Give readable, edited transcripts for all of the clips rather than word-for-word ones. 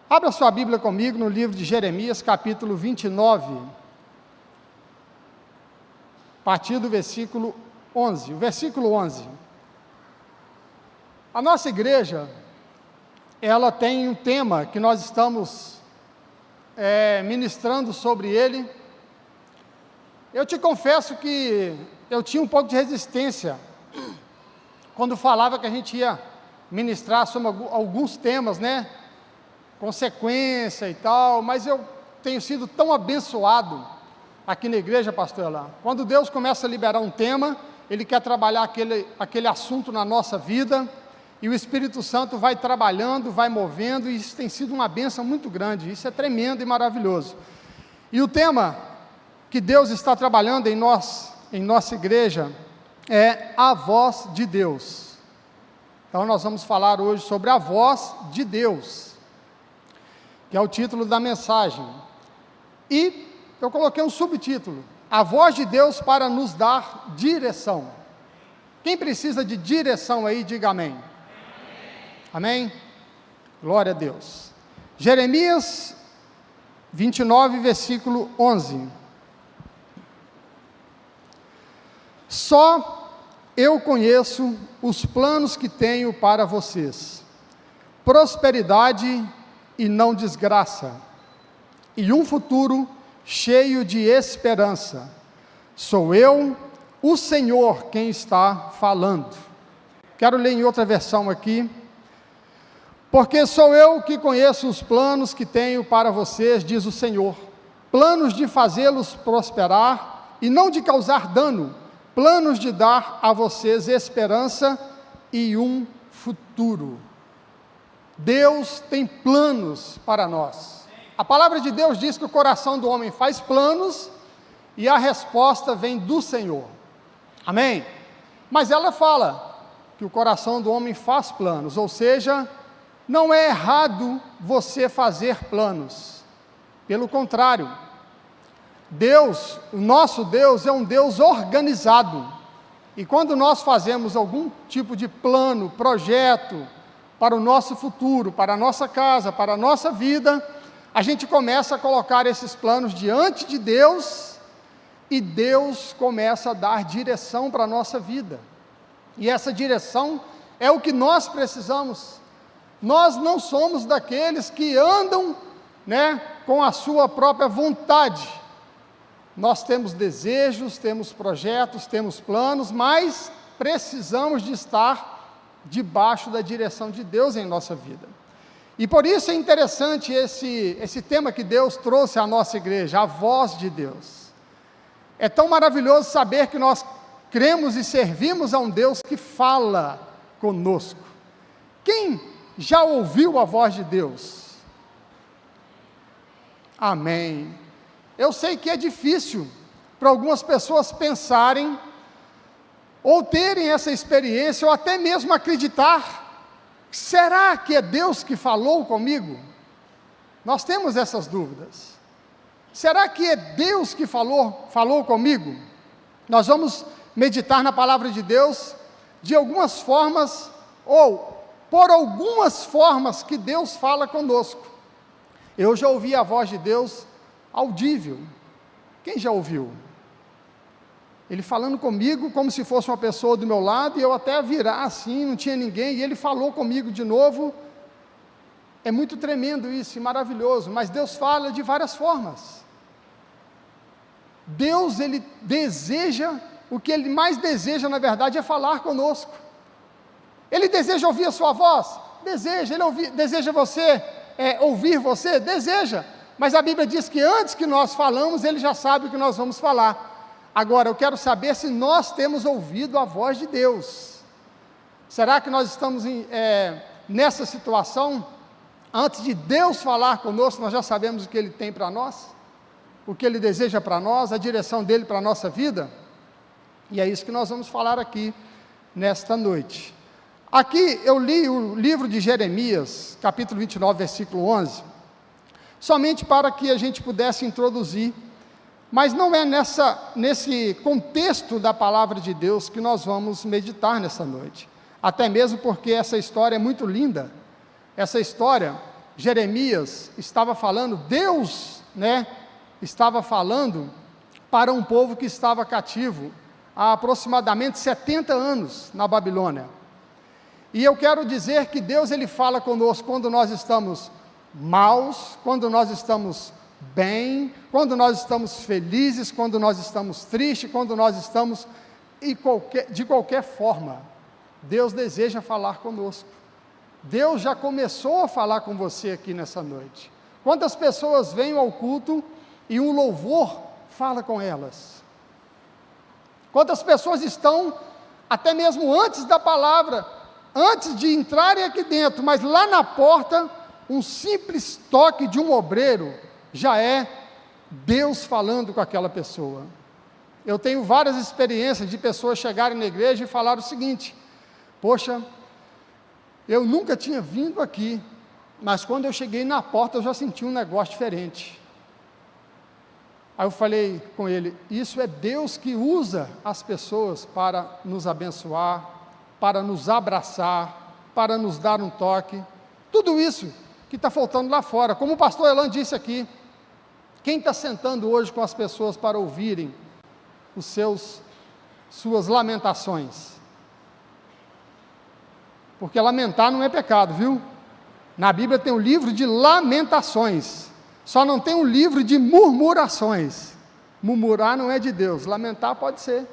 Abra sua Bíblia comigo no livro de Jeremias, capítulo 29, a partir do versículo 11. O versículo 11. A nossa igreja, ela tem um tema que nós estamos ministrando sobre ele. Eu te confesso que eu tinha um pouco de resistência quando falava que a gente ia ministrar sobre alguns temas, né? Consequência e tal, mas eu tenho sido tão abençoado aqui na igreja, pastor Elan. Quando Deus começa a liberar um tema, Ele quer trabalhar aquele assunto na nossa vida, e o Espírito Santo vai trabalhando, vai movendo, e isso tem sido uma bênção muito grande, isso é tremendo e maravilhoso. E o tema que Deus está trabalhando em nossa igreja, é a voz de Deus. Então nós vamos falar hoje sobre a voz de Deus, que é o título da mensagem, e eu coloquei um subtítulo: a voz de Deus para nos dar direção. Quem precisa de direção aí, diga amém. Amém? Glória a Deus. Jeremias 29, versículo 11. Só eu conheço os planos que tenho para vocês: prosperidade e não desgraça, e um futuro cheio de esperança. Sou eu, o Senhor, quem está falando. Quero ler em outra versão aqui. Porque sou eu que conheço os planos que tenho para vocês, diz o Senhor, planos de fazê-los prosperar e não de causar dano, planos de dar a vocês esperança e um futuro. Deus tem planos para nós. A palavra de Deus diz que o coração do homem faz planos e a resposta vem do Senhor. Amém? Mas ela fala que o coração do homem faz planos, ou seja, não é errado você fazer planos. Pelo contrário, Deus, o nosso Deus é um Deus organizado. E quando nós fazemos algum tipo de plano, projeto, para o nosso futuro, para a nossa casa, para a nossa vida, a gente começa a colocar esses planos diante de Deus, e Deus começa a dar direção para a nossa vida, e essa direção é o que nós precisamos. Nós não somos daqueles que andam, com a sua própria vontade. Nós temos desejos, temos projetos, temos planos, mas precisamos de estar debaixo da direção de Deus em nossa vida. E por isso é interessante esse tema que Deus trouxe à nossa igreja, a voz de Deus. É tão maravilhoso saber que nós cremos e servimos a um Deus que fala conosco. Quem já ouviu a voz de Deus? Amém. Eu sei que é difícil para algumas pessoas pensarem, ou terem essa experiência, ou até mesmo acreditar: será que é Deus que falou comigo? Nós temos essas dúvidas. Será que é Deus que falou comigo? Nós vamos meditar na palavra de Deus de algumas formas, ou por algumas formas que Deus fala conosco. Eu já ouvi a voz de Deus audível. Quem já ouviu? Ele falando comigo como se fosse uma pessoa do meu lado, e eu até virar assim, não tinha ninguém, e ele falou comigo de novo. É muito tremendo isso, e maravilhoso, mas Deus fala de várias formas. Deus, Ele deseja, o que Ele mais deseja na verdade é falar conosco. Ele deseja ouvir a sua voz? Deseja. Ele deseja você, ouvir você? Deseja, mas a Bíblia diz que antes que nós falamos, Ele já sabe o que nós vamos falar. Agora, eu quero saber se nós temos ouvido a voz de Deus. Será que nós estamos nessa situação? Antes de Deus falar conosco, nós já sabemos o que Ele tem para nós? O que Ele deseja para nós? A direção dEle para a nossa vida? E é isso que nós vamos falar aqui, nesta noite. Aqui eu li o livro de Jeremias, capítulo 29, versículo 11, somente para que a gente pudesse introduzir. Mas não é nesse contexto da palavra de Deus que nós vamos meditar nessa noite, até mesmo porque essa história é muito linda. Essa história Jeremias estava falando, Deus, estava falando para um povo que estava cativo há aproximadamente 70 anos na Babilônia. E eu quero dizer que Deus, Ele fala conosco quando nós estamos maus, quando nós estamos bem, quando nós estamos felizes, quando nós estamos tristes, quando nós estamos de qualquer forma. Deus deseja falar conosco. Deus já começou a falar com você aqui nessa noite. Quantas pessoas vêm ao culto e um louvor fala com elas? Quantas pessoas estão, até mesmo antes da palavra, antes de entrarem aqui dentro, mas lá na porta, um simples toque de um obreiro, já é Deus falando com aquela pessoa. Eu tenho várias experiências de pessoas chegarem na igreja e falar o seguinte: poxa, eu nunca tinha vindo aqui, mas quando eu cheguei na porta eu já senti um negócio diferente. Aí eu falei com ele, isso é Deus que usa as pessoas para nos abençoar, para nos abraçar, para nos dar um toque, tudo isso que está faltando lá fora. Como o pastor Elan disse aqui, quem está sentando hoje com as pessoas para ouvirem suas lamentações? Porque lamentar não é pecado, viu? Na Bíblia tem um livro de lamentações, só não tem um livro de murmurações. Murmurar não é de Deus, lamentar pode ser.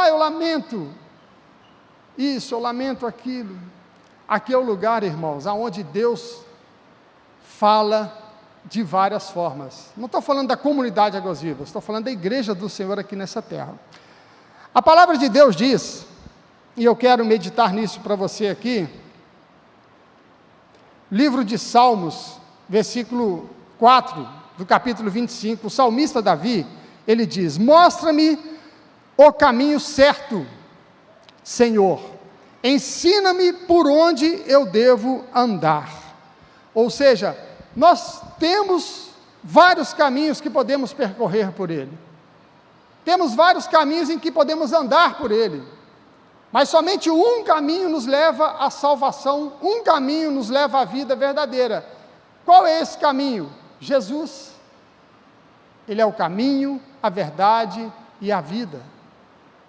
Eu lamento isso, eu lamento aquilo. Aqui é o lugar, irmãos, aonde Deus fala de várias formas. Não estou falando da comunidade Águas Vivas, estou falando da igreja do Senhor aqui nessa terra. A palavra de Deus diz, e eu quero meditar nisso para você aqui, livro de Salmos, versículo 4, do capítulo 25, o salmista Davi, ele diz, mostra-me o caminho certo, Senhor, ensina-me por onde eu devo andar. Ou seja, nós temos vários caminhos que podemos percorrer por ele, temos vários caminhos em que podemos andar por ele, mas somente um caminho nos leva à salvação, um caminho nos leva à vida verdadeira. Qual é esse caminho? Jesus. Ele é o caminho, a verdade e a vida.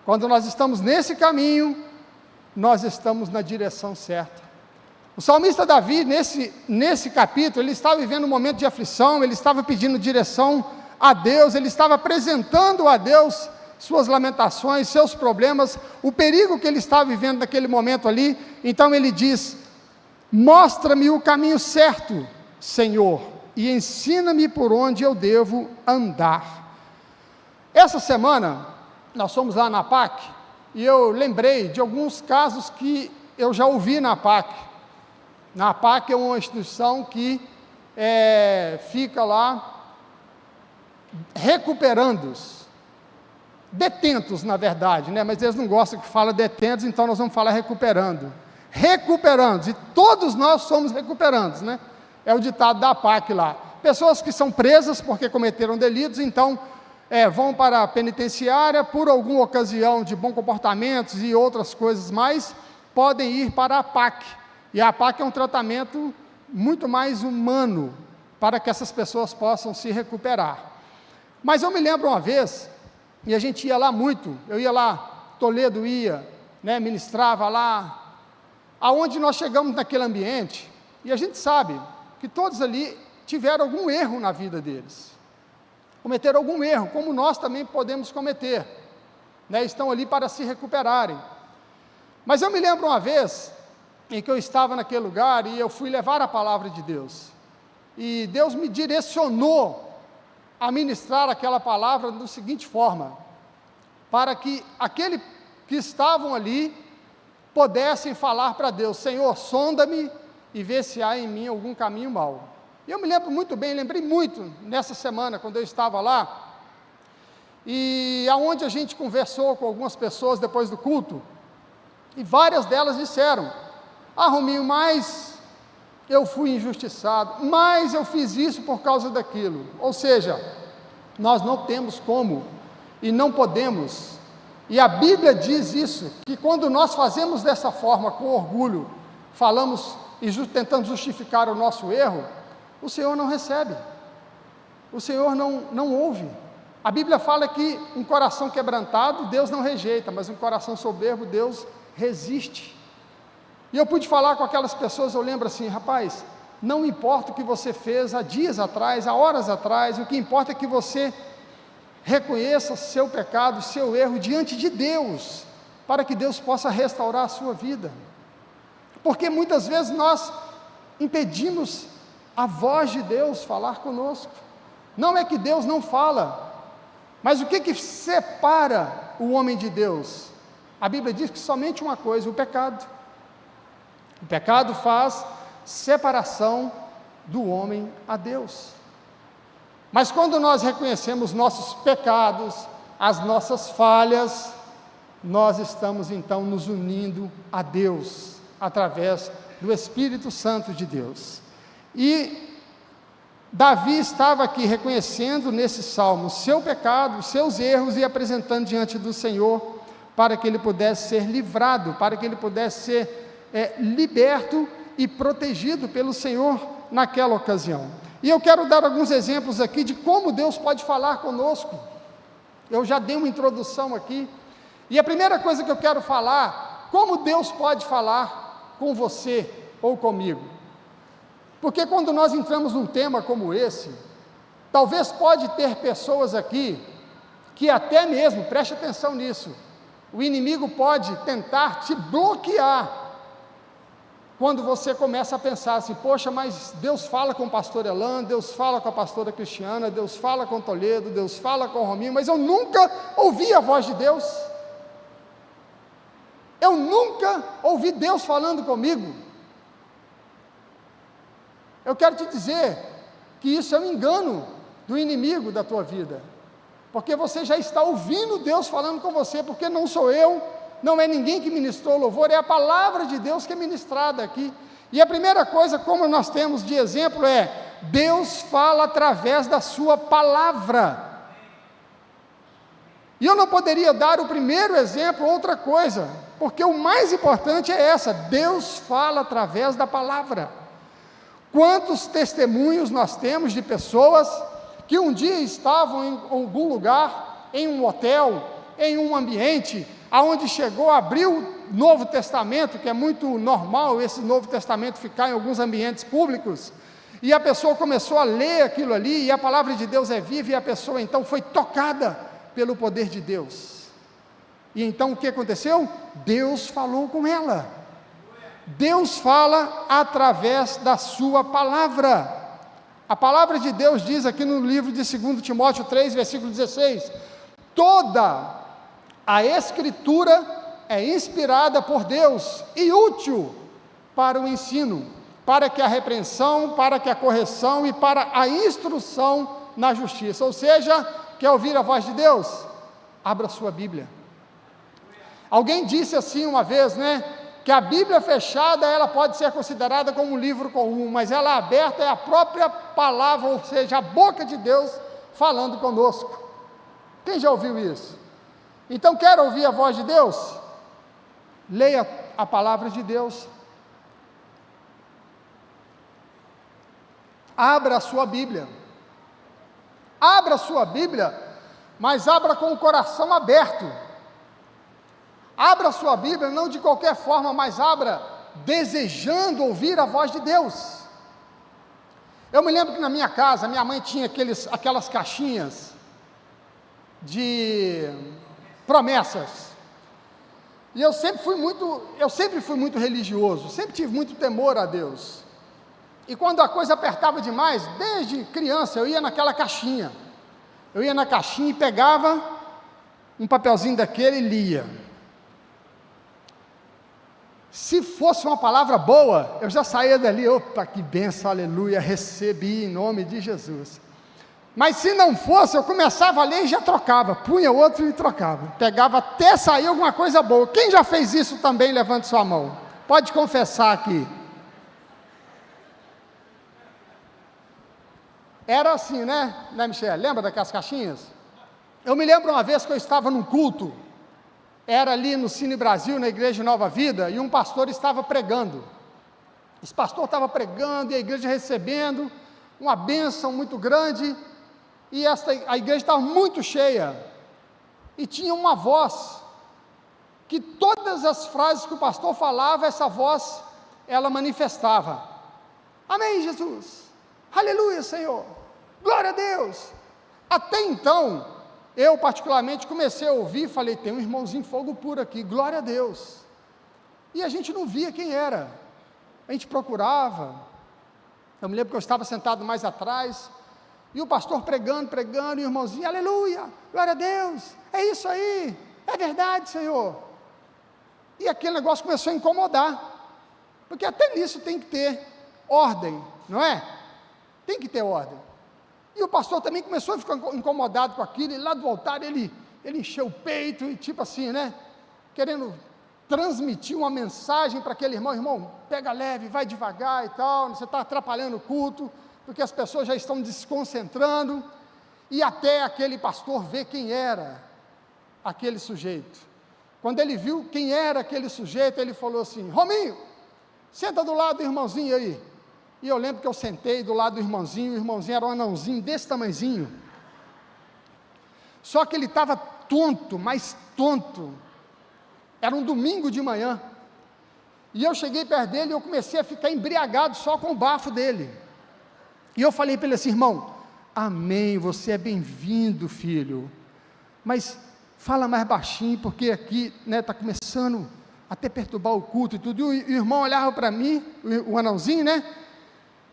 Quando nós estamos nesse caminho, nós estamos na direção certa. O salmista Davi, nesse capítulo, ele estava vivendo um momento de aflição, ele estava pedindo direção a Deus, ele estava apresentando a Deus suas lamentações, seus problemas, o perigo que ele estava vivendo naquele momento ali. Então ele diz, mostra-me o caminho certo, Senhor, e ensina-me por onde eu devo andar. Essa semana, nós fomos lá na APAC, e eu lembrei de alguns casos que eu já ouvi na APAC. Na APAC é uma instituição que fica lá recuperandos, detentos na verdade, mas eles não gostam que fala detentos, então nós vamos falar recuperandos, e todos nós somos recuperandos, é o ditado da APAC lá, pessoas que são presas porque cometeram delitos, então vão para a penitenciária por alguma ocasião de bom comportamento e outras coisas mais, podem ir para a APAC, e a APAC é um tratamento muito mais humano, para que essas pessoas possam se recuperar. Mas eu me lembro uma vez, e a gente ia lá muito, eu ia lá, Toledo ia, ministrava lá, aonde nós chegamos naquele ambiente, e a gente sabe que todos ali tiveram algum erro na vida deles, cometeram algum erro, como nós também podemos cometer, estão ali para se recuperarem. Mas eu me lembro uma vez, em que eu estava naquele lugar, e eu fui levar a palavra de Deus, e Deus me direcionou a ministrar aquela palavra da seguinte forma, para que aqueles que estavam ali, pudessem falar para Deus, Senhor, sonda-me, e vê se há em mim algum caminho mau. E eu me lembro muito bem, lembrei muito, nessa semana, quando eu estava lá, e aonde a gente conversou com algumas pessoas depois do culto, e várias delas disseram, Rominho, mas eu fui injustiçado, mas eu fiz isso por causa daquilo. Ou seja, nós não temos como, e não podemos, e a Bíblia diz isso, que quando nós fazemos dessa forma, com orgulho, falamos e tentamos justificar o nosso erro, o Senhor não recebe, o Senhor não ouve. A Bíblia fala que um coração quebrantado, Deus não rejeita, mas um coração soberbo, Deus resiste. E eu pude falar com aquelas pessoas, eu lembro assim, rapaz, não importa o que você fez há dias atrás, há horas atrás, o que importa é que você reconheça seu pecado, seu erro diante de Deus, para que Deus possa restaurar a sua vida. Porque muitas vezes nós impedimos a voz de Deus falar conosco. Não é que Deus não fala, mas o que separa o homem de Deus? A Bíblia diz que somente uma coisa, o pecado. O pecado faz separação do homem a Deus. Mas quando nós reconhecemos nossos pecados, as nossas falhas, nós estamos então nos unindo a Deus, através do Espírito Santo de Deus. E Davi estava aqui reconhecendo nesse salmo seu pecado, seus erros e apresentando diante do Senhor, para que ele pudesse ser livrado, para que ele pudesse ser liberto e protegido pelo Senhor naquela ocasião. E eu quero dar alguns exemplos aqui de como Deus pode falar conosco. Eu já dei uma introdução aqui, e a primeira coisa que eu quero falar, como Deus pode falar com você ou comigo. Porque quando nós entramos num tema como esse, talvez pode ter pessoas aqui, que até mesmo, preste atenção nisso, o inimigo pode tentar te bloquear, quando você começa a pensar assim, poxa, mas Deus fala com o pastor Elan, Deus fala com a pastora Cristiana, Deus fala com Toledo, Deus fala com o Rominho, mas eu nunca ouvi a voz de Deus, eu nunca ouvi Deus falando comigo. Eu quero te dizer que isso é um engano do inimigo da tua vida, porque você já está ouvindo Deus falando com você, porque não sou eu, não é ninguém que ministrou louvor, é a palavra de Deus que é ministrada aqui. E a primeira coisa, como nós temos de exemplo, é Deus fala através da sua palavra. E eu não poderia dar o primeiro exemplo, outra coisa, porque o mais importante é essa, Deus fala através da palavra. Quantos testemunhos nós temos de pessoas que um dia estavam em algum lugar, em um hotel, em um ambiente, aonde chegou, abriu o Novo Testamento, que é muito normal esse Novo Testamento ficar em alguns ambientes públicos, e a pessoa começou a ler aquilo ali, e a palavra de Deus é viva, e a pessoa então foi tocada pelo poder de Deus. E então o que aconteceu? Deus falou com ela. Deus fala através da sua palavra. A palavra de Deus diz aqui no livro de 2 Timóteo 3, versículo 16, toda a Escritura é inspirada por Deus e útil para o ensino, para que a repreensão, para que a correção e para a instrução na justiça. Ou seja, quer ouvir a voz de Deus? Abra sua Bíblia. Alguém disse assim uma vez, que a Bíblia fechada, ela pode ser considerada como um livro comum, mas ela aberta é a própria palavra, ou seja, a boca de Deus falando conosco. Quem já ouviu isso? Então, quer ouvir a voz de Deus? Leia a palavra de Deus. Abra a sua Bíblia. Abra a sua Bíblia, mas abra com o coração aberto. Abra a sua Bíblia, não de qualquer forma, mas abra desejando ouvir a voz de Deus. Eu me lembro que na minha casa, minha mãe tinha aquelas caixinhas de promessas, e eu sempre fui muito religioso, sempre tive muito temor a Deus, e quando a coisa apertava demais, desde criança, eu ia naquela caixinha, e pegava um papelzinho daquele e lia. Se fosse uma palavra boa, eu já saía dali, opa, que benção, aleluia, recebi em nome de Jesus. Mas se não fosse, eu começava a ler e já trocava, punha outro e trocava, pegava até sair alguma coisa boa. Quem já fez isso também, levante sua mão, pode confessar aqui. Era assim, né, Michele? Lembra daquelas caixinhas? Eu me lembro uma vez que eu estava num culto, era ali no Cine Brasil, na Igreja Nova Vida, e um pastor estava pregando. Esse pastor estava pregando e a igreja recebendo uma bênção muito grande, e a igreja estava muito cheia, e tinha uma voz, que todas as frases que o pastor falava, essa voz, ela manifestava: amém, Jesus, aleluia, Senhor, glória a Deus. Até então, eu particularmente comecei a ouvir e falei: tem um irmãozinho fogo puro aqui, glória a Deus. E a gente não via quem era, a gente procurava. Eu me lembro que eu estava sentado mais atrás, e o pastor pregando, e o irmãozinho: aleluia, glória a Deus, é isso aí, é verdade, Senhor. E aquele negócio começou a incomodar, porque até nisso tem que ter ordem, não é? Tem que ter ordem. E o pastor também começou a ficar incomodado com aquilo, e lá do altar ele encheu o peito, e tipo assim, né, querendo transmitir uma mensagem para aquele irmão: pega leve, vai devagar e tal, você está atrapalhando o culto, porque as pessoas já estão desconcentrando. E até aquele pastor ver quem era aquele sujeito. Quando ele viu quem era aquele sujeito, ele falou assim: Rominho, senta do lado do irmãozinho aí. E eu lembro que eu sentei do lado do irmãozinho, o irmãozinho era um anãozinho desse tamanhozinho, só que ele estava tonto, mas tonto. Era um domingo de manhã, e eu cheguei perto dele, e eu comecei a ficar embriagado só com o bafo dele, e eu falei para ele assim: irmão, amém, você é bem-vindo, filho, mas fala mais baixinho, porque aqui está começando a até perturbar o culto e tudo. E o irmão olhava para mim, o anãozinho, né,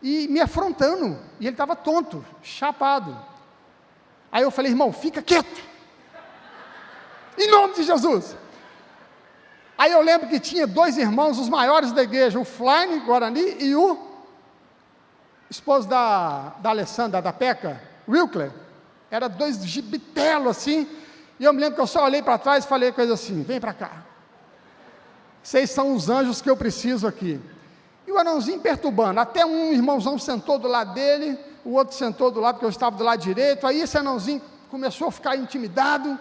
e me afrontando, e ele estava tonto, chapado. Aí eu falei: irmão, fica quieto, em nome de Jesus. Aí eu lembro que tinha dois irmãos, os maiores da igreja, o Flaine Guarani e o esposo da Alessandra, da Peca, Wilkler. Era dois gibitelos assim, e eu me lembro que eu só olhei para trás e falei coisa assim: vem para cá, vocês são os anjos que eu preciso aqui. E o anãozinho perturbando, até um irmãozão sentou do lado dele, o outro sentou do lado, porque eu estava do lado direito. Aí esse anãozinho começou a ficar intimidado,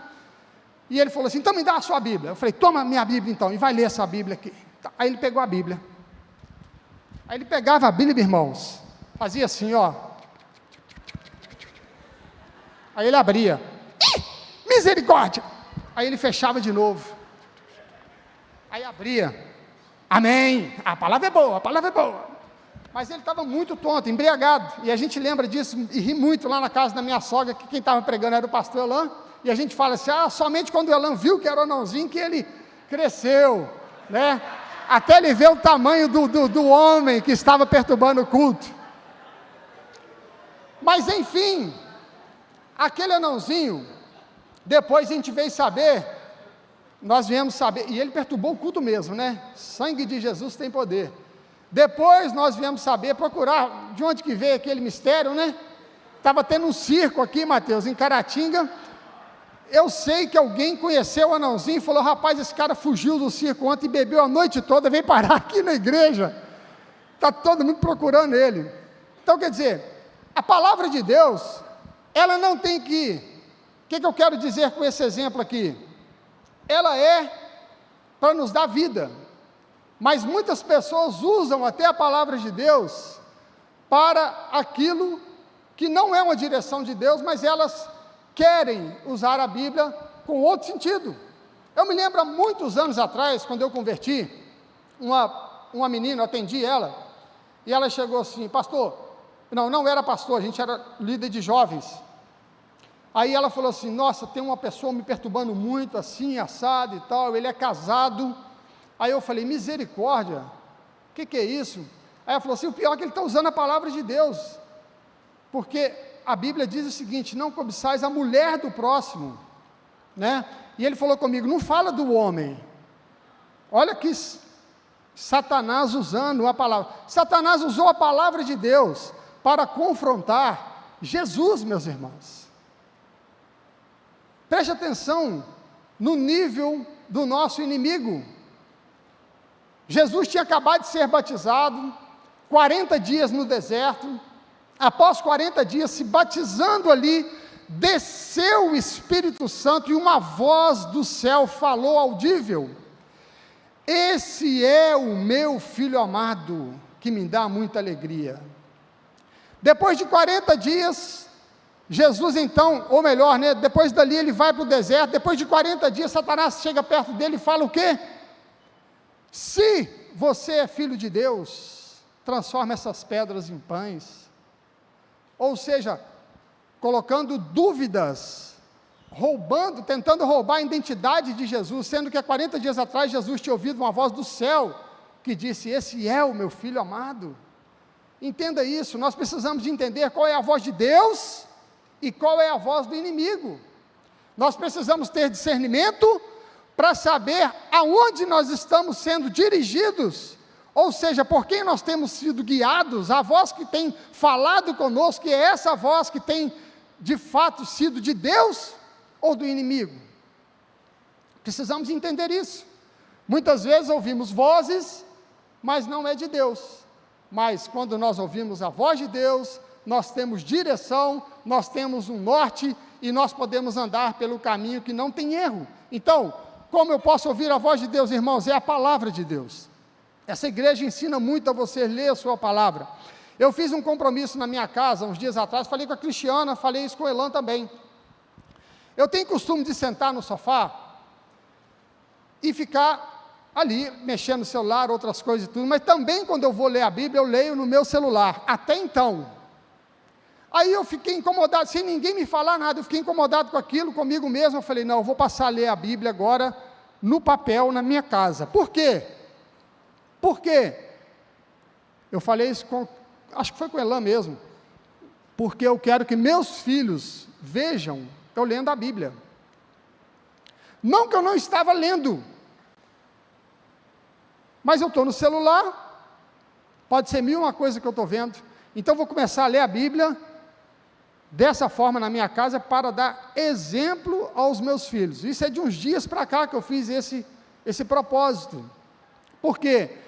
e ele falou assim: então me dá a sua Bíblia. Eu falei: toma minha Bíblia então, e vai ler essa Bíblia aqui. Aí ele pegou a Bíblia, aí ele pegava a Bíblia, irmãos, fazia assim, ó, aí ele abria, misericórdia, aí ele fechava de novo, aí abria, amém, a palavra é boa, a palavra é boa. Mas ele estava muito tonto, embriagado, e a gente lembra disso e ri muito lá na casa da minha sogra, que quem estava pregando era o pastor Elan, e a gente fala assim: somente quando o Elan viu que era o anãozinho que ele cresceu, né, até ele ver o tamanho do homem que estava perturbando o culto. Mas enfim, aquele anãozinho, depois a gente veio saber, nós viemos saber, e ele perturbou o culto mesmo, né, sangue de Jesus tem poder. Depois nós viemos saber, procurar de onde que veio aquele mistério, né, estava tendo um circo aqui, Mateus, em Caratinga. Eu sei que alguém conheceu o anãozinho e falou: rapaz, esse cara fugiu do circo ontem e bebeu a noite toda, veio parar aqui na igreja, está todo mundo procurando ele. Então quer dizer, a palavra de Deus, ela não tem que, o que eu quero dizer com esse exemplo aqui? Ela é para nos dar vida, mas muitas pessoas usam até a palavra de Deus para aquilo que não é uma direção de Deus, mas elas querem usar a Bíblia com outro sentido. Eu me lembro há muitos anos atrás, quando eu converti, uma menina, eu atendi ela, e ela chegou assim: pastor, não era pastor, a gente era líder de jovens. Aí ela falou assim: nossa, tem uma pessoa me perturbando muito, assim, assado e tal, ele é casado. Aí eu falei: misericórdia, o que é isso? Aí ela falou assim: o pior é que ele está usando a palavra de Deus, porque a Bíblia diz o seguinte: não cobiçais a mulher do próximo, né? E ele falou comigo: não fala do homem. Olha que Satanás usando a palavra. Satanás usou a palavra de Deus para confrontar Jesus, meus irmãos. Preste atenção no nível do nosso inimigo. Jesus tinha acabado de ser batizado, 40 dias no deserto. Após 40 dias se batizando ali, desceu o Espírito Santo e uma voz do céu falou audível: esse é o meu filho amado, que me dá muita alegria. Depois de 40 dias, Jesus então, ou melhor, depois dali ele vai para o deserto. Depois de 40 dias, Satanás chega perto dele e fala o quê? Se você é filho de Deus, transforma essas pedras em pães. Ou seja, colocando dúvidas, tentando roubar a identidade de Jesus, sendo que há 40 dias atrás Jesus tinha ouvido uma voz do céu, que disse: esse é o meu filho amado. Entenda isso, nós precisamos de entender qual é a voz de Deus e qual é a voz do inimigo. Nós precisamos ter discernimento para saber aonde nós estamos sendo dirigidos, ou seja, por quem nós temos sido guiados. A voz que tem falado conosco, que é essa voz que tem de fato sido de Deus ou do inimigo. Precisamos entender isso. Muitas vezes ouvimos vozes, mas não é de Deus. Mas quando nós ouvimos a voz de Deus, nós temos direção, nós temos um norte, e nós podemos andar pelo caminho que não tem erro. Então, como eu posso ouvir a voz de Deus, irmãos? É a palavra de Deus. Essa igreja ensina muito a você ler a sua palavra. Eu fiz um compromisso na minha casa, uns dias atrás, falei com a Cristiana, falei isso com o Elan também. Eu tenho costume de sentar no sofá e ficar ali, mexendo no celular, outras coisas e tudo, mas também quando eu vou ler a Bíblia, eu leio no meu celular, até então. Aí eu fiquei incomodado, sem ninguém me falar nada, eu fiquei incomodado com aquilo, comigo mesmo. Eu falei: não, eu vou passar a ler a Bíblia agora, no papel, na minha casa. Por quê? Por quê? Eu falei isso acho que foi com o Elan mesmo, porque eu quero que meus filhos vejam eu lendo a Bíblia. Não que eu não estava lendo, mas eu estou no celular, pode ser mil uma coisa que eu estou vendo, então vou começar a ler a Bíblia dessa forma na minha casa, para dar exemplo aos meus filhos. Isso é de uns dias para cá que eu fiz esse propósito. Por quê?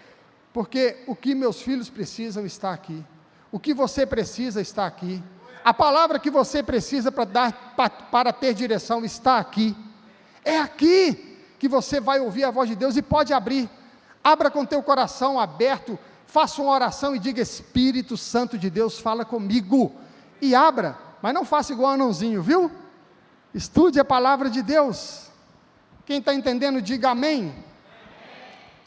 Porque o que meus filhos precisam está aqui, o que você precisa está aqui, a palavra que você precisa para ter direção está aqui. É aqui que você vai ouvir a voz de Deus, e pode abrir. Abra com teu coração aberto, faça uma oração e diga: Espírito Santo de Deus, fala comigo, e abra, mas não faça igual anãozinho, viu? Estude a palavra de Deus. Quem está entendendo, diga amém.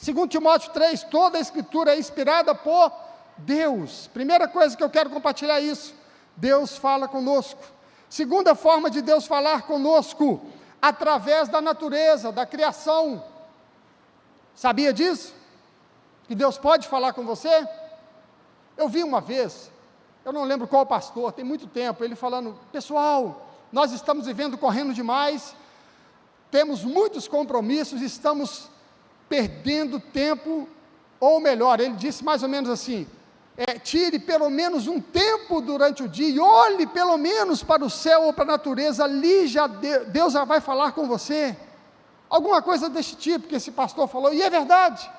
2 Timóteo 3, toda a escritura é inspirada por Deus. Primeira coisa que eu quero compartilhar é isso: Deus fala conosco. Segunda forma de Deus falar conosco, através da natureza, da criação. Sabia disso? Que Deus pode falar com você? Eu vi uma vez, eu não lembro qual pastor, tem muito tempo, ele falando: pessoal, nós estamos vivendo correndo demais, temos muitos compromissos, estamos perdendo tempo, ou melhor, ele disse mais ou menos assim: tire pelo menos um tempo durante o dia, e olhe pelo menos para o céu ou para a natureza, ali Deus já vai falar com você. Alguma coisa desse tipo que esse pastor falou, e é verdade.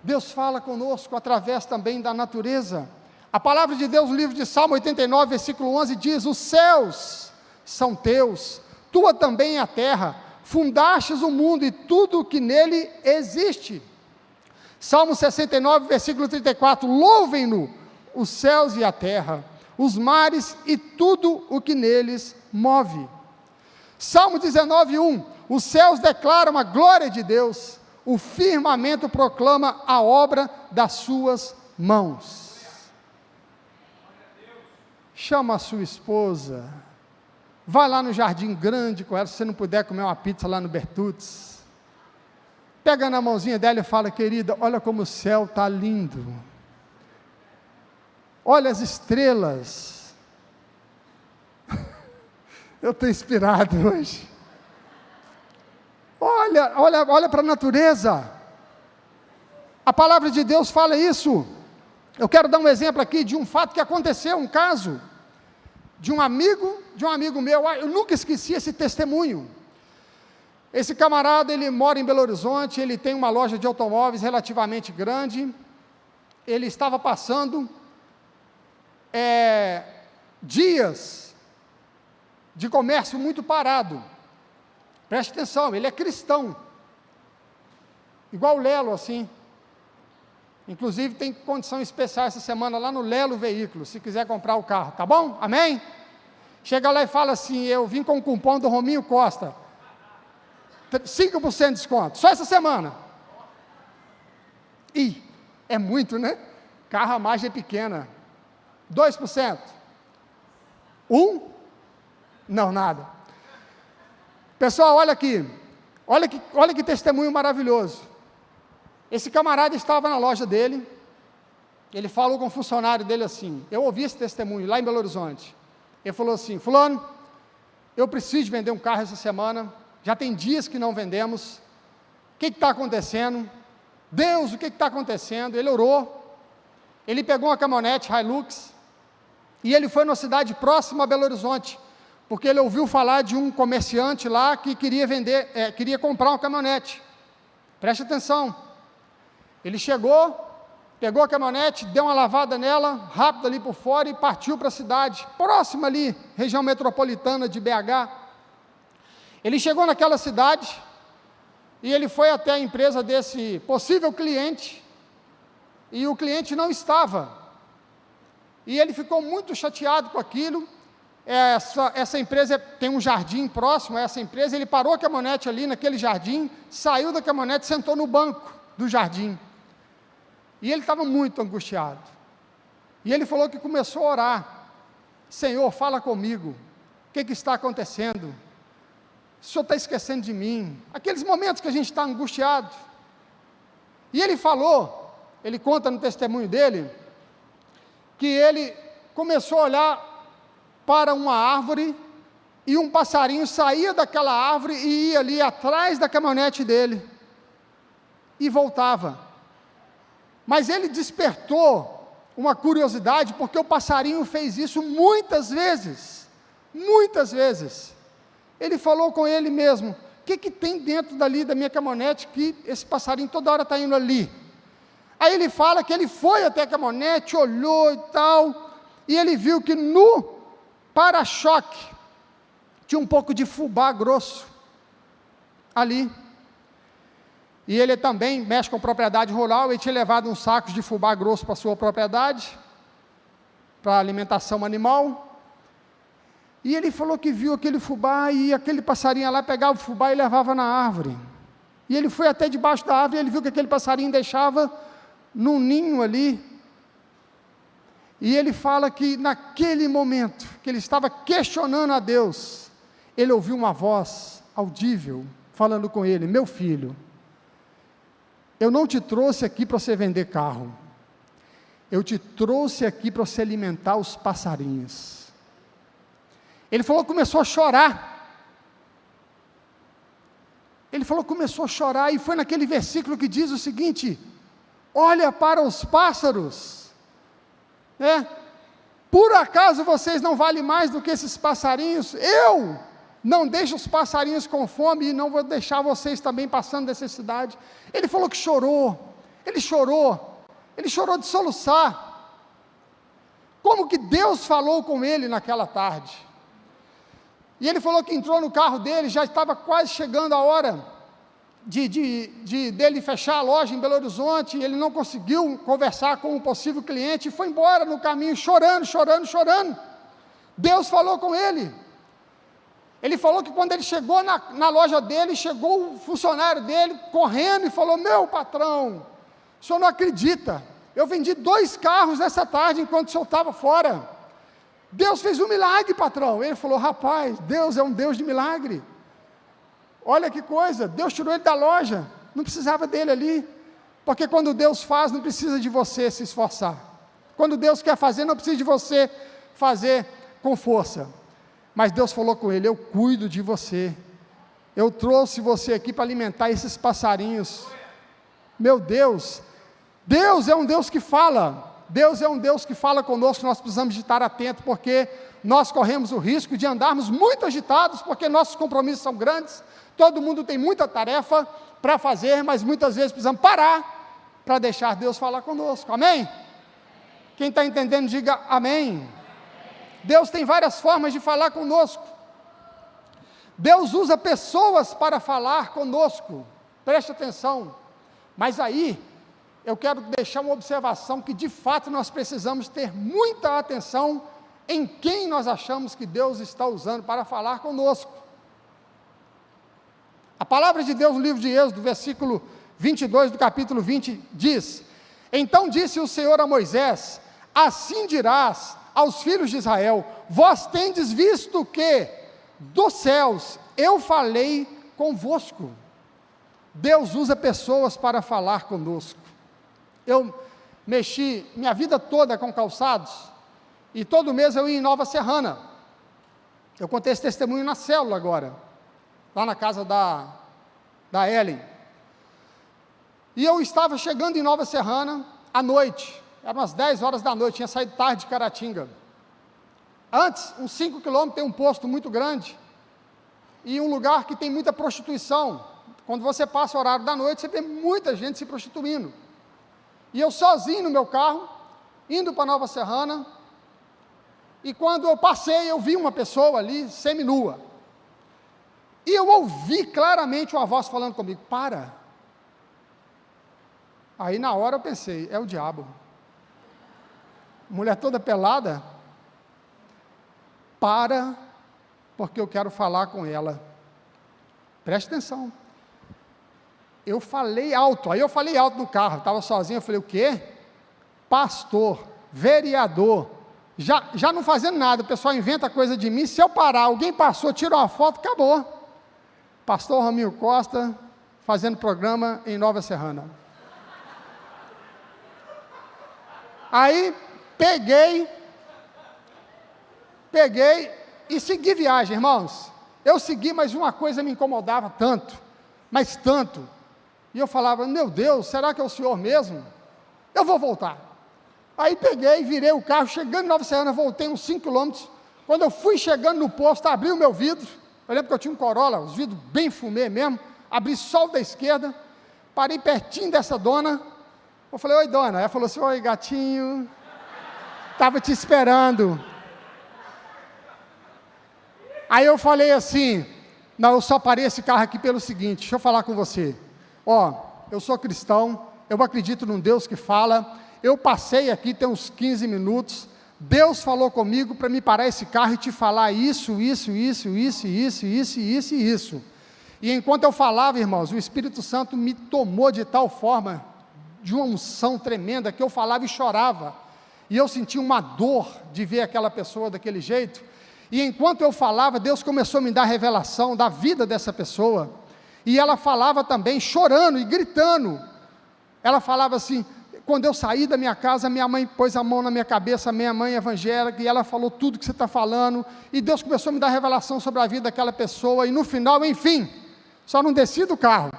Deus fala conosco através também da natureza. A palavra de Deus, no livro de Salmo 89, versículo 11, diz: os céus são teus, tua também é a terra, fundastes o mundo e tudo o que nele existe. Salmo 69, versículo 34, louvem-no os céus e a terra, os mares e tudo o que neles move. Salmo 19, 1, os céus declaram a glória de Deus, o firmamento proclama a obra das suas mãos. Chama a sua esposa, vai lá no Jardim Grande com ela, se você não puder comer uma pizza lá no Bertuzzi, pega na mãozinha dela e fala: querida, olha como o céu está lindo, olha as estrelas, eu estou inspirado hoje, olha para a natureza, a palavra de Deus fala isso. Eu quero dar um exemplo aqui de um fato que aconteceu, um caso, de um amigo meu, eu nunca esqueci esse testemunho. Esse camarada, ele mora em Belo Horizonte, ele tem uma loja de automóveis relativamente grande, ele estava passando dias de comércio muito parado. Preste atenção, ele é cristão, igual o Lelo assim, Inclusive tem condição especial essa semana lá no Lelo Veículos, se quiser comprar o carro, tá bom? Amém? Chega lá e fala assim, eu vim com o cupom do Rominho Costa, 5% de desconto, só essa semana. Ih, é muito, né? Carro a margem é pequena. 2%. 1%? Não, nada. Pessoal, olha aqui. Olha que testemunho maravilhoso. Esse camarada estava na loja dele, ele falou com o funcionário dele assim, eu ouvi esse testemunho lá em Belo Horizonte. Ele falou assim, fulano, eu preciso vender um carro essa semana, já tem dias que não vendemos, o que está acontecendo? Deus, o que está acontecendo? Ele orou, ele pegou uma caminhonete Hilux, e ele foi numa cidade próxima a Belo Horizonte, porque ele ouviu falar de um comerciante lá que queria comprar uma caminhonete. Preste atenção. Ele chegou, pegou a caminhonete, deu uma lavada nela, rápido ali por fora e partiu para a cidade, próxima ali, região metropolitana de BH. Ele chegou naquela cidade e ele foi até a empresa desse possível cliente e o cliente não estava. E ele ficou muito chateado com aquilo. Essa empresa tem um jardim próximo a essa empresa, ele parou a caminhonete ali naquele jardim, saiu da caminhonete, sentou no banco do jardim. E ele estava muito angustiado. E ele falou que começou a orar. Senhor, fala comigo. O que está acontecendo? O Senhor está esquecendo de mim. Aqueles momentos que a gente está angustiado. E ele falou, ele conta no testemunho dele, que ele começou a olhar para uma árvore e um passarinho saía daquela árvore e ia ali atrás da caminhonete dele. E voltava. Mas ele despertou uma curiosidade, porque o passarinho fez isso muitas vezes. Muitas vezes. Ele falou com ele mesmo, o que tem dentro dali da minha caminhonete que esse passarinho toda hora está indo ali? Aí ele fala que ele foi até a caminhonete, olhou e tal, e ele viu que no para-choque tinha um pouco de fubá grosso ali. E ele também mexe com propriedade rural, ele tinha levado uns sacos de fubá grosso para a sua propriedade, para alimentação animal, e ele falou que viu aquele fubá, e aquele passarinho lá pegava o fubá e levava na árvore, e ele foi até debaixo da árvore, e ele viu que aquele passarinho deixava num ninho ali, e ele fala que naquele momento, que ele estava questionando a Deus, ele ouviu uma voz audível, falando com ele, meu filho, eu não te trouxe aqui para você vender carro, eu te trouxe aqui para você alimentar os passarinhos. Ele falou que começou a chorar, e foi naquele versículo que diz o seguinte, olha para os pássaros, por acaso vocês não valem mais do que esses passarinhos? Eu não deixo os passarinhos com fome e não vou deixar vocês também passando necessidade. Ele falou que chorou, ele chorou de soluçar, como que Deus falou com ele naquela tarde, e ele falou que entrou no carro dele, já estava quase chegando a hora dele fechar a loja em Belo Horizonte, ele não conseguiu conversar com um possível cliente, e foi embora no caminho, chorando, Deus falou com ele, ele falou que quando ele chegou na loja dele, chegou o funcionário dele, correndo, e falou, meu patrão, o senhor não acredita, eu vendi 2 carros nessa tarde, enquanto o senhor estava fora, Deus fez um milagre, patrão. Ele falou, rapaz, Deus é um Deus de milagre, olha que coisa, Deus tirou ele da loja, não precisava dele ali, porque quando Deus faz, não precisa de você se esforçar, quando Deus quer fazer, não precisa de você fazer com força, mas Deus falou com ele, eu cuido de você, eu trouxe você aqui para alimentar esses passarinhos, meu Deus, Deus é um Deus que fala, Deus é um Deus que fala conosco, nós precisamos de estar atentos, porque nós corremos o risco de andarmos muito agitados, porque nossos compromissos são grandes, todo mundo tem muita tarefa para fazer, mas muitas vezes precisamos parar, para deixar Deus falar conosco, amém? Quem está entendendo, diga amém. Deus tem várias formas de falar conosco, Deus usa pessoas para falar conosco, preste atenção, mas aí, eu quero deixar uma observação que de fato nós precisamos ter muita atenção em quem nós achamos que Deus está usando para falar conosco. A palavra de Deus no livro de Êxodo, versículo 22 do capítulo 20, diz: então disse o Senhor a Moisés: assim dirás aos filhos de Israel: vós tendes visto que dos céus eu falei convosco. Deus usa pessoas para falar conosco. Eu mexi minha vida toda com calçados, e todo mês eu ia em Nova Serrana. Eu contei esse testemunho na célula agora, lá na casa da Ellen. E eu estava chegando em Nova Serrana à noite, eram umas 10 horas da noite, tinha saído tarde de Caratinga. Antes, uns 5 quilômetros, tem um posto muito grande, e um lugar que tem muita prostituição. Quando você passa o horário da noite, você vê muita gente se prostituindo. E eu sozinho no meu carro, indo para Nova Serrana, e quando eu passei, eu vi uma pessoa ali, seminua. E eu ouvi claramente uma voz falando comigo: para. Aí na hora eu pensei: é o diabo. Mulher toda pelada. Para, porque eu quero falar com ela. Preste atenção. Eu falei alto, aí eu falei alto no carro, estava sozinho, eu falei: o quê? Pastor, vereador, já não fazendo nada, o pessoal inventa coisa de mim, se eu parar, alguém passou, tirou uma foto, acabou. Pastor Rominho Costa, fazendo programa em Nova Serrana. Aí, peguei e segui viagem, irmãos. Eu segui, mas uma coisa me incomodava tanto, mas tanto, e eu falava: meu Deus, será que é o senhor mesmo? Eu vou voltar. Aí peguei, virei o carro, chegando em Nova Serrana, voltei uns 5 quilômetros. Quando eu fui chegando no posto, abri o meu vidro, eu lembro que eu tinha um Corolla, os vidros bem fumê mesmo, abri só o da esquerda, parei pertinho dessa dona, eu falei: oi dona. Ela falou assim: oi gatinho, estava te esperando. Aí eu falei assim: não, eu só parei esse carro aqui pelo seguinte, deixa eu falar com você. Eu sou cristão, eu acredito num Deus que fala, eu passei aqui tem uns 15 minutos, Deus falou comigo para me parar esse carro e te falar isso. E enquanto eu falava, irmãos, o Espírito Santo me tomou de tal forma, de uma unção tremenda, que eu falava e chorava, e eu sentia uma dor de ver aquela pessoa daquele jeito, e enquanto eu falava, Deus começou a me dar revelação da vida dessa pessoa, e ela falava também, chorando e gritando. Ela falava assim: quando eu saí da minha casa, minha mãe pôs a mão na minha cabeça, minha mãe evangélica, e ela falou tudo que você está falando, e Deus começou a me dar revelação sobre a vida daquela pessoa, e no final, enfim, só não desci do carro,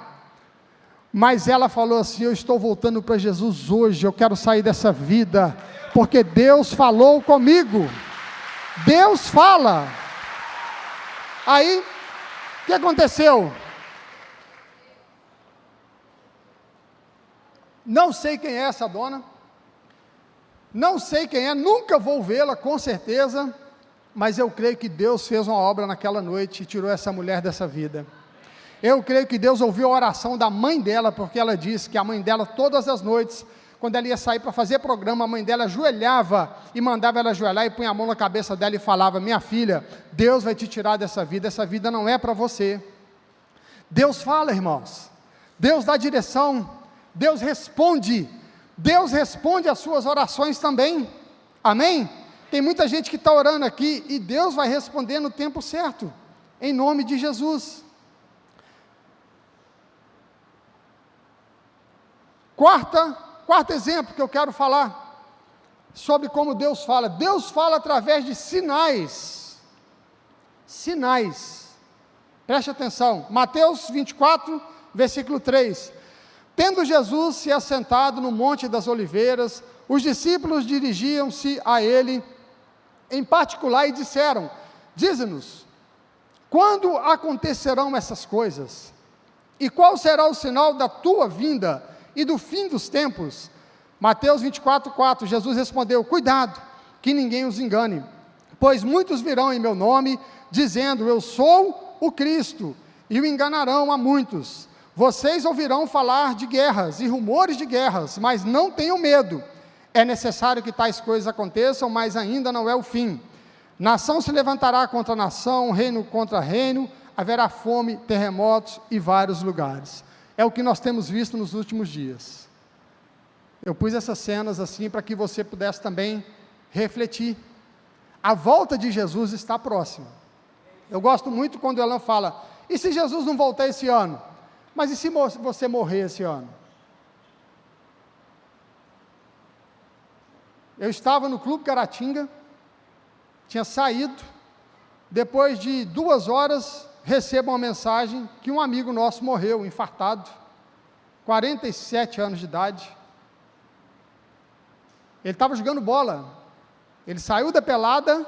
mas ela falou assim: eu estou voltando para Jesus hoje, eu quero sair dessa vida, porque Deus falou comigo. Deus fala. Aí, o que aconteceu? Não sei quem é essa dona, não sei quem é, nunca vou vê-la com certeza, mas eu creio que Deus fez uma obra naquela noite e tirou essa mulher dessa vida. Eu creio que Deus ouviu a oração da mãe dela, porque ela disse que a mãe dela, todas as noites, quando ela ia sair para fazer programa, a mãe dela ajoelhava e mandava ela ajoelhar e punha a mão na cabeça dela e falava: minha filha, Deus vai te tirar dessa vida, essa vida não é para você. Deus fala, irmãos, Deus dá direção, Deus responde às suas orações também, amém? Tem muita gente que está orando aqui, e Deus vai responder no tempo certo, em nome de Jesus. Quarto exemplo que eu quero falar, sobre como Deus fala através de sinais, preste atenção, Mateus 24, versículo 3, tendo Jesus se assentado no Monte das Oliveiras, os discípulos dirigiam-se a ele, em particular, e disseram: dize-nos, quando acontecerão essas coisas? E qual será o sinal da tua vinda e do fim dos tempos? Mateus 24, 4, Jesus respondeu: cuidado, que ninguém os engane, pois muitos virão em meu nome, dizendo: eu sou o Cristo, e o enganarão a muitos. Vocês ouvirão falar de guerras e rumores de guerras, mas não tenham medo. É necessário que tais coisas aconteçam, mas ainda não é o fim. Nação se levantará contra nação, reino contra reino, haverá fome, terremotos e vários lugares. É o que nós temos visto nos últimos dias. Eu pus essas cenas assim para que você pudesse também refletir. A volta de Jesus está próxima. Eu gosto muito quando o Elan fala, e se Jesus não voltar esse ano? Mas e se você morrer esse ano? Eu estava no Clube Caratinga, tinha saído, depois de 2 horas, recebo uma mensagem que um amigo nosso morreu, infartado, 47 anos de idade. Ele estava jogando bola, ele saiu da pelada,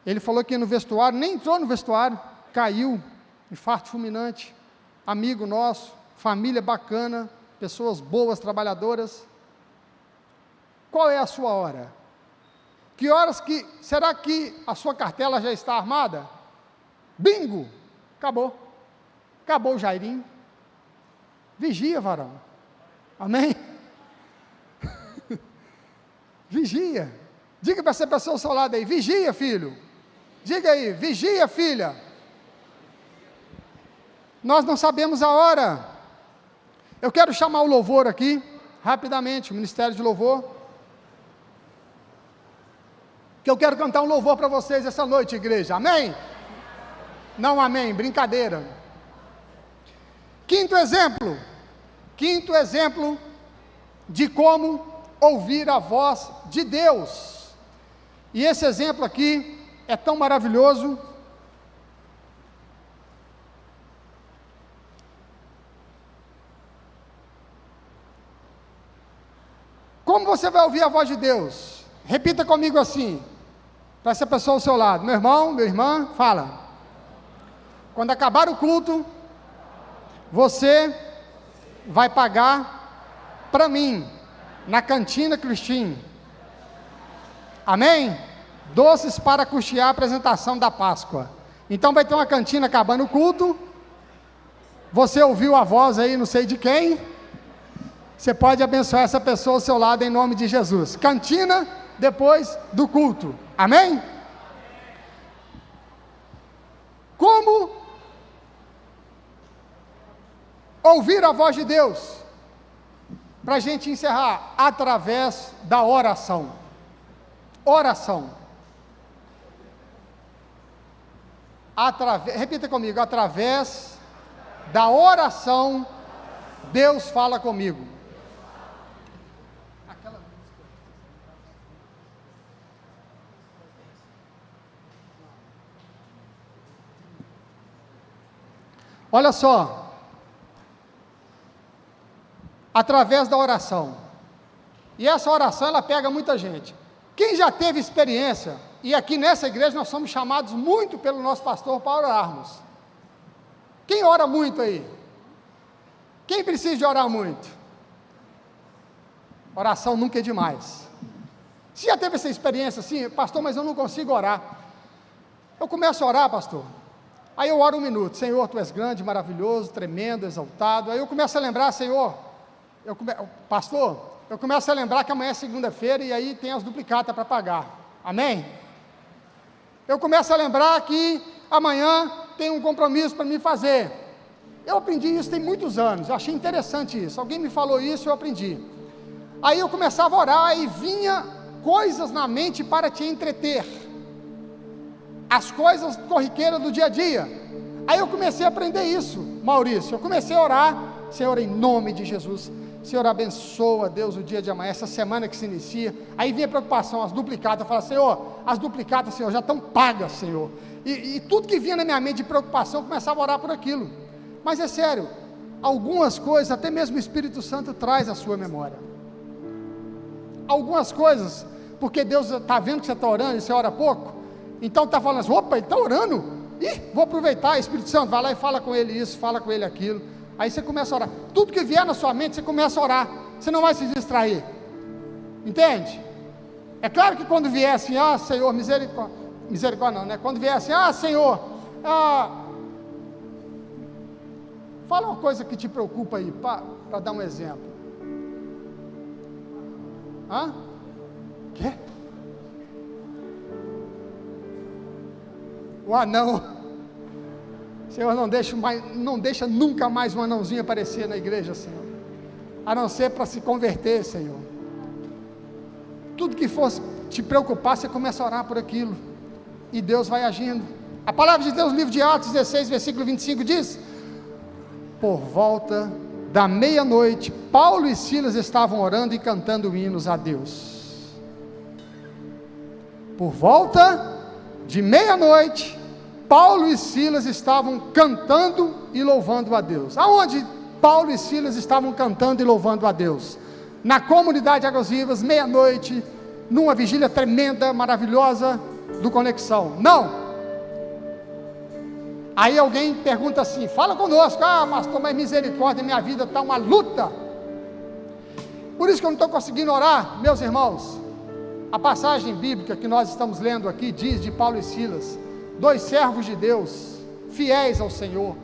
ele falou que ia no vestuário, nem entrou no vestuário, caiu, infarto fulminante, amigo nosso, família bacana, pessoas boas, trabalhadoras. Qual é a sua hora? Que horas que, será que a sua cartela já está armada? Bingo! Acabou o Jairinho. Vigia, varão. Amém? Vigia. Diga para essa pessoa ao seu lado aí, vigia, filho. Diga aí, vigia, filha. Nós não sabemos a hora. Eu quero chamar o louvor aqui, rapidamente, o Ministério de Louvor, que eu quero cantar um louvor para vocês essa noite, igreja, amém? Não amém, brincadeira. Quinto exemplo de como ouvir a voz de Deus, e esse exemplo aqui é tão maravilhoso. Como você vai ouvir a voz de Deus? Repita comigo assim, para essa pessoa ao seu lado, meu irmão, minha irmã, fala. Quando acabar o culto, você vai pagar para mim, na cantina Cristim. Amém? Doces para custear a apresentação da Páscoa. Então vai ter uma cantina acabando o culto, você ouviu a voz aí, não sei de quem, você pode abençoar essa pessoa ao seu lado em nome de Jesus. Cantina depois do culto. Amém? Como ouvir a voz de Deus? Para a gente encerrar, através da oração. Oração. Repita comigo, através da oração, Deus fala comigo. Olha só, através da oração, e essa oração ela pega muita gente. Quem já teve experiência, e aqui nessa igreja nós somos chamados muito pelo nosso pastor para orarmos. Quem ora muito aí? Quem precisa de orar muito? Oração nunca é demais. Você já teve essa experiência assim, pastor, mas eu não consigo orar. Eu começo a orar, pastor. Aí eu oro 1 minuto, Senhor, Tu és grande, maravilhoso, tremendo, exaltado. Aí eu começo a lembrar, Senhor, pastor, eu começo a lembrar que amanhã é segunda-feira e aí tem as duplicatas para pagar, amém? Eu começo a lembrar que amanhã tem um compromisso para me fazer. Eu aprendi isso tem muitos anos, eu achei interessante isso, alguém me falou isso, eu aprendi. Aí eu começava a orar e vinha coisas na mente para te entreter, as coisas corriqueiras do dia a dia. Aí eu comecei a aprender isso, Maurício, eu comecei a orar, Senhor, em nome de Jesus, Senhor, abençoa, Deus, o dia de amanhã, essa semana que se inicia. Aí vinha a preocupação, as duplicatas, eu falava, Senhor, as duplicatas, Senhor, já estão pagas, Senhor, e tudo que vinha na minha mente de preocupação, eu começava a orar por aquilo. Mas é sério, algumas coisas, até mesmo o Espírito Santo traz à sua memória, algumas coisas, porque Deus está vendo que você está orando, e você ora pouco, então está falando assim, opa, ele está orando, vou aproveitar, Espírito Santo, vai lá e fala com ele isso, fala com ele aquilo, aí você começa a orar, tudo que vier na sua mente, você começa a orar, você não vai se distrair, entende? É claro que quando vier assim, Senhor, misericórdia não, né? Quando vier assim, Senhor, Fala uma coisa que te preocupa aí, para dar um exemplo. Hã? Quê? O anão. Senhor, não deixa nunca mais um anãozinho aparecer na igreja, Senhor. A não ser para se converter, Senhor. Tudo que fosse te preocupar, você começa a orar por aquilo. E Deus vai agindo. A palavra de Deus, no livro de Atos 16, versículo 25 diz: por volta da meia-noite, Paulo e Silas estavam orando e cantando hinos a Deus. Por volta de meia-noite, Paulo e Silas estavam cantando e louvando a Deus. Aonde Paulo e Silas estavam cantando e louvando a Deus? Na comunidade Águas Vivas, meia-noite, numa vigília tremenda, maravilhosa do Conexão. Não. Aí alguém pergunta assim, fala conosco, pastor, mas misericórdia, minha vida está uma luta. Por isso que eu não estou conseguindo orar, meus irmãos. A passagem bíblica que nós estamos lendo aqui diz de Paulo e Silas, 2 servos de Deus, fiéis ao Senhor,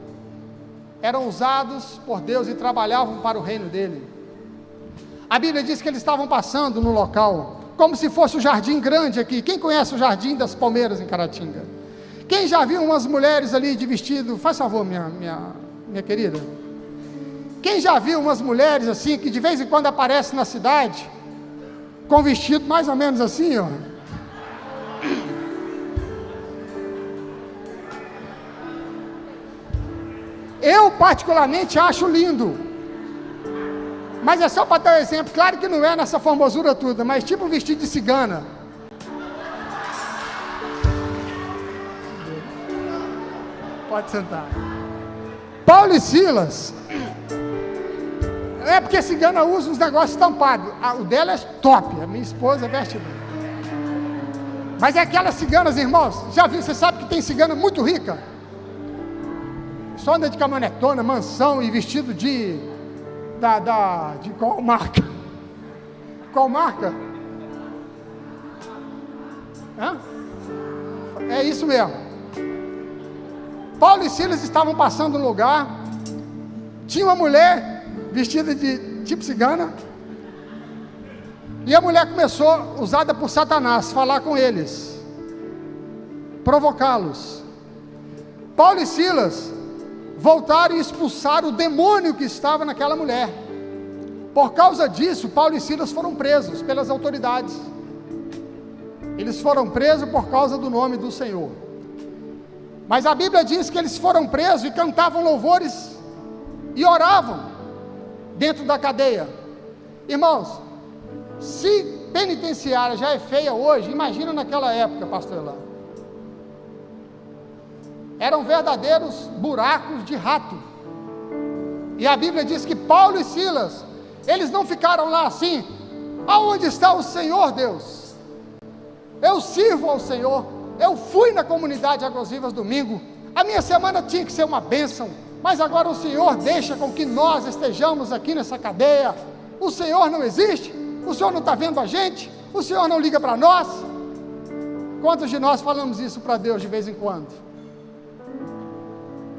eram usados por Deus e trabalhavam para o reino dele. A Bíblia diz que eles estavam passando no local, como se fosse o jardim grande aqui. Quem conhece o Jardim das Palmeiras em Caratinga? Quem já viu umas mulheres ali de vestido, faz favor, minha querida, quem já viu umas mulheres assim, que de vez em quando aparecem na cidade, com vestido mais ou menos assim, ó, eu particularmente acho lindo, mas é só para dar um exemplo. Claro que não é nessa formosura toda, mas tipo um vestido de cigana. Pode sentar. Paulo e Silas, é porque cigana usa uns negócios estampados, o dela é top, a minha esposa veste bem, mas é aquelas ciganas, irmãos, já viu, você sabe que tem cigana muito rica, só anda de caminhonetona, mansão e vestido de qual marca? Qual marca? Hã? É isso mesmo. Paulo e Silas estavam passando um lugar, tinha uma mulher vestida de tipo cigana, e a mulher começou, usada por Satanás, falar com eles, provocá-los. Paulo e Silas voltaram e expulsaram o demônio que estava naquela mulher. Por causa disso, Paulo e Silas foram presos pelas autoridades. Eles foram presos por causa do nome do Senhor. Mas a Bíblia diz que eles foram presos e cantavam louvores e oravam dentro da cadeia. Irmãos, se penitenciária já é feia hoje, imagina naquela época, pastor Elan. Eram verdadeiros buracos de rato. E a Bíblia diz que Paulo e Silas, eles não ficaram lá assim, aonde está o Senhor Deus? Eu sirvo ao Senhor. Eu fui na comunidade Águas Vivas domingo, a minha semana tinha que ser uma bênção, mas agora o Senhor deixa com que nós estejamos aqui nessa cadeia. O Senhor não existe? O Senhor não está vendo a gente? O Senhor não liga para nós? Quantos de nós falamos isso para Deus de vez em quando?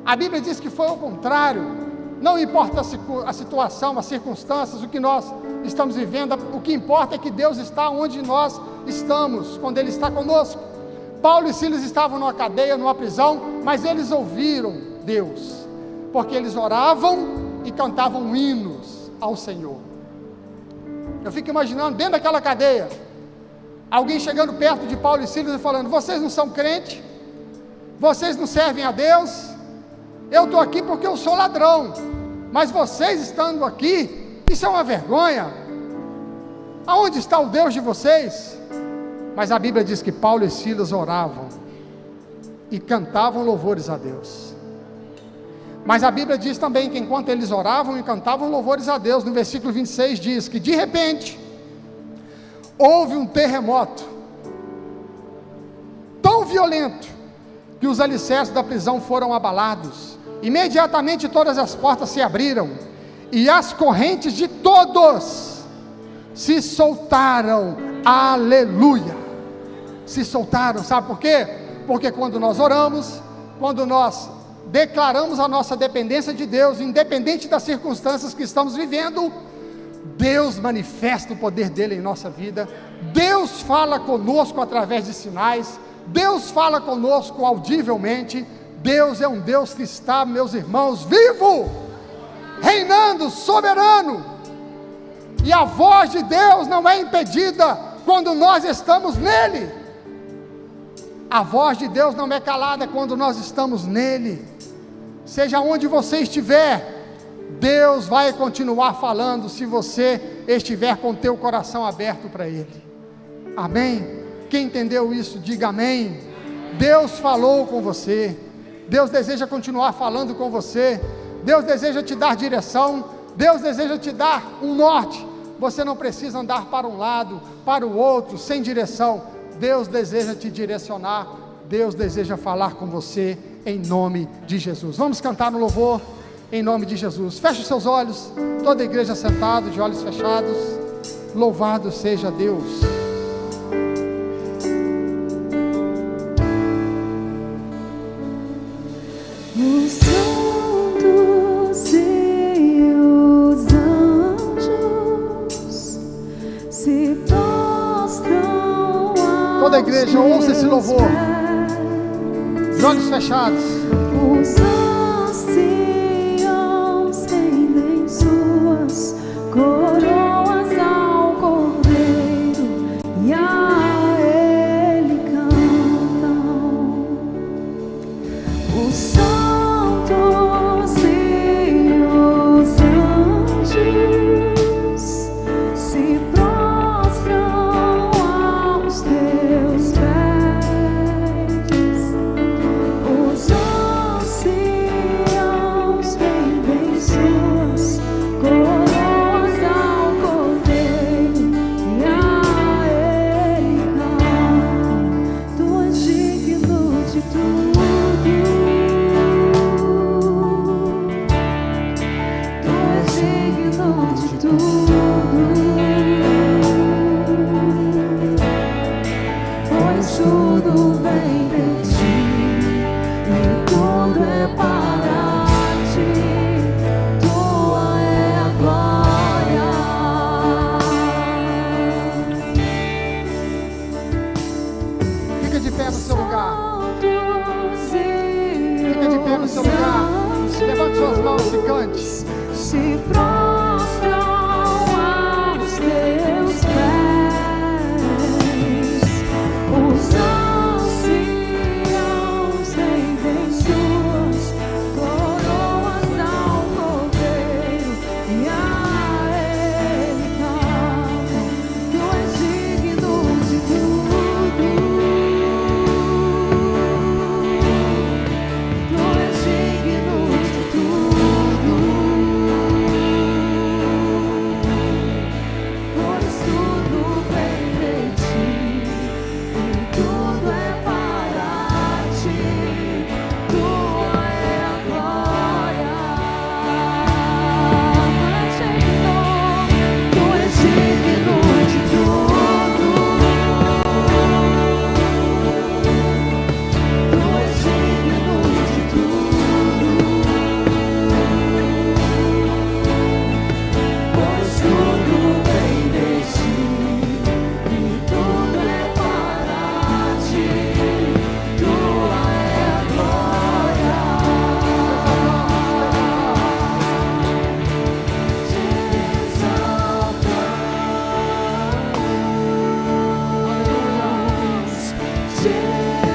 A Bíblia diz que foi ao contrário. Não importa a situação, as circunstâncias, o que nós estamos vivendo, o que importa é que Deus está onde nós estamos, quando Ele está conosco. Paulo e Silas estavam numa cadeia, numa prisão, mas eles ouviram Deus, porque eles oravam e cantavam hinos ao Senhor. Eu fico imaginando, dentro daquela cadeia, alguém chegando perto de Paulo e Silas e falando: vocês não são crentes? Vocês não servem a Deus? Eu estou aqui porque eu sou ladrão, mas vocês estando aqui, isso é uma vergonha. Aonde está o Deus de vocês? Mas a Bíblia diz que Paulo e Silas oravam e cantavam louvores a Deus. Mas a Bíblia diz também que enquanto eles oravam e cantavam louvores a Deus, no versículo 26 diz que de repente houve um terremoto tão violento que os alicerces da prisão foram abalados. Imediatamente todas as portas se abriram e as correntes de todos se soltaram. Aleluia! Se soltaram, sabe por quê? Porque quando nós oramos, quando nós declaramos a nossa dependência de Deus, independente das circunstâncias que estamos vivendo, Deus manifesta o poder dele em nossa vida. Deus fala conosco através de sinais, Deus fala conosco audivelmente. Deus é um Deus que está, meus irmãos, vivo, reinando, soberano, e a voz de Deus não é impedida quando nós estamos nele. A voz de Deus não é calada quando nós estamos nele. Seja onde você estiver, Deus vai continuar falando, se você estiver com o teu coração aberto para ele. Amém? Quem entendeu isso, diga amém. Deus falou com você, Deus deseja continuar falando com você, Deus deseja te dar direção, Deus deseja te dar um norte. Você não precisa andar para um lado, para o outro, sem direção. Deus deseja te direcionar, Deus deseja falar com você, em nome de Jesus. Vamos cantar no louvor, em nome de Jesus. Feche os seus olhos, toda a igreja sentada, de olhos fechados. Louvado seja Deus. Os santos e os anjos se prostram. Toda a igreja ouça esse louvor, de olhos fechados. Os anciãos rendem suas coroas ao Cordeiro e a Ele cantam. Os santos e os anjos se prostram aos teus pés. Os anciãos rendem suas coroas ao Cordeiro e a Ele cantam. Tu és digno de tudo. Tu és digno de tudo. Pois tudo vem de ti e tudo é para ti. Tua é a glória. Fica de pé no seu lugar, Fica de pé no seu lugar. Levante suas mãos e cante. Se prostram aos teus pés. Os anciãos rendem suas coroas ao Cordeiro e a Ele cantam. Tu és digno de tudo. Tu és digno de tudo. Pois tudo vem de ti e tudo é para ti. Tua é a glória. Tu és digno de tudo. Tu és digno de tudo. Pois tudo vem de ti e tudo é para ti. Tua é a glória. Te exaltamos, te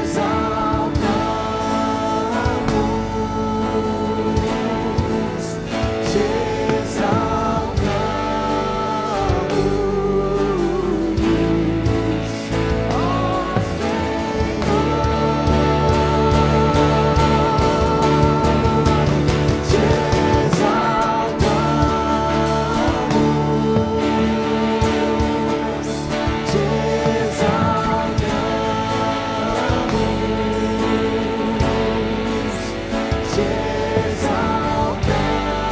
exaltamos, ó Senhor. Te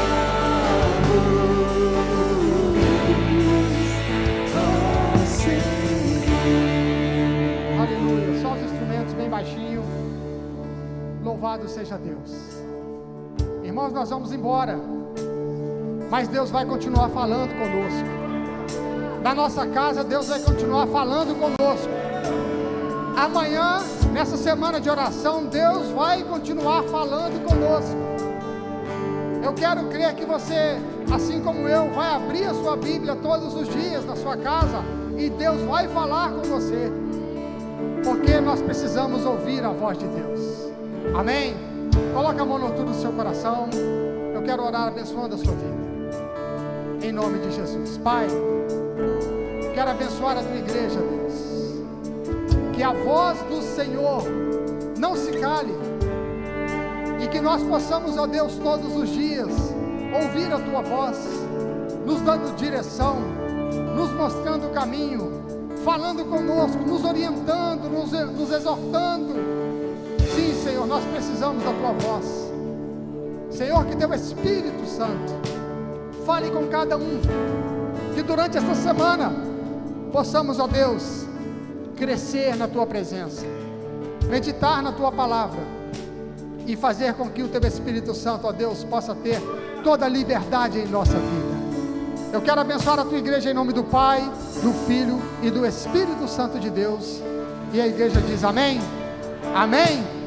exaltamos, te Aleluia. Só os instrumentos bem baixinho. Louvado seja Deus. Irmãos, nós vamos embora, mas Deus vai continuar falando conosco. Da nossa casa, Deus vai continuar falando conosco. Amanhã, nessa semana de oração, Deus vai continuar falando conosco. Eu quero crer que você, assim como eu, vai abrir a sua Bíblia todos os dias na sua casa e Deus vai falar com você, porque nós precisamos ouvir a voz de Deus. Amém? Coloca a mão no altura do seu coração. Eu quero orar abençoando a sua vida, em nome de Jesus. Pai, quero abençoar a tua igreja, Deus, que a voz do Senhor não se cale, e que nós possamos, ó Deus, todos os dias ouvir a tua voz, nos dando direção, nos mostrando o caminho, falando conosco, nos orientando, nos exortando. Sim, Senhor, nós precisamos da tua voz. Senhor, que teu Espírito Santo fale com cada um, que durante esta semana possamos, ó Deus, crescer na tua presença, meditar na tua palavra e fazer com que o teu Espírito Santo, ó Deus, possa ter toda a liberdade em nossa vida. Eu quero abençoar a tua igreja em nome do Pai, do Filho e do Espírito Santo de Deus. E a igreja diz amém? Amém?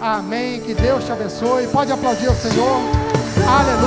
Amém. Que Deus te abençoe. Pode aplaudir o Senhor. Aleluia.